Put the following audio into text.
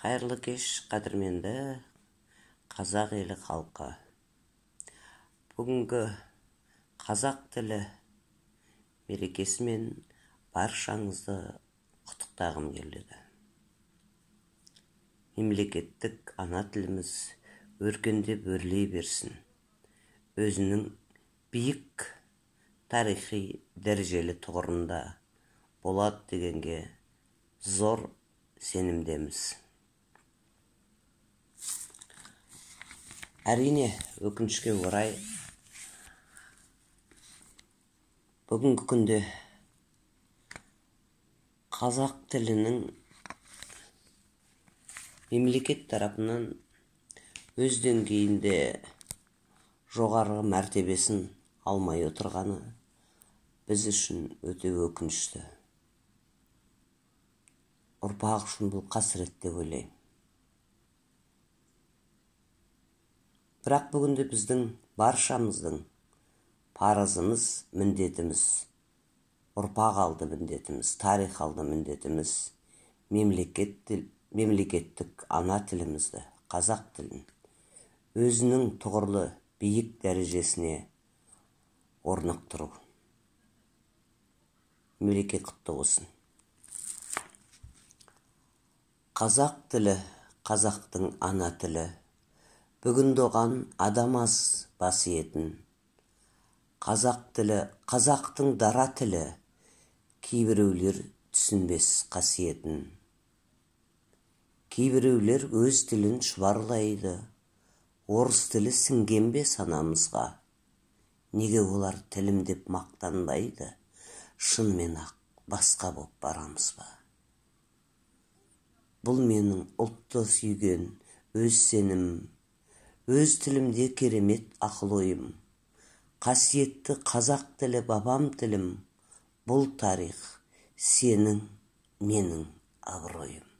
Қайырлы кеш, қадірменді қазақ елі халқы. Бүгінгі қазақ тілі мерекесімен баршаңызды құттықтағым келеді. Мемлекеттік ана тіліміз өркендеп өрлей берсін. Өзінің биік тарихи дәрежелі тұғырында болады дегенге зор сенімдеміз. Әрине, өкінішке орай, бүгінгі күнде қазақ тілінің мемлекет тарапынан өз деңгейінде жоғары мәртебесін алмай отырғаны біз үшін өте өкінішті. Ұрпақ үшін бұл қасірет деп ойлаймын. Бірақ бүгінде біздің баршамыздың парызымыз, міндетіміз, ұрпақ алды міндетіміз, тарих алды міндетіміз, мемлекеттік ана тілімізді, қазақ тілін өзінің тұғырлы биік дәрежесіне орнықтыру. Мереке құтты болсын. Қазақ тілі, қазақтың ана тілі, бүгін оған адам аз бас иетін. Қазақ тілі, қазақтың дара тілі, кейбіреулер түсінбес қасиетін. Кейбіреулер өз тілін шұбарлайды, орыс тілі сіңген бе санамызға. Неге олар тілім деп мақтанбайды, шынымен ақ басқа боп барамыз ба? Бұл менің ұлтты сүйген өз сенім, өз тілімде керемет ақыл ойым. Қасиетті қазақ тілі бабам тілім, бұл тарих сенің, менің абыройым.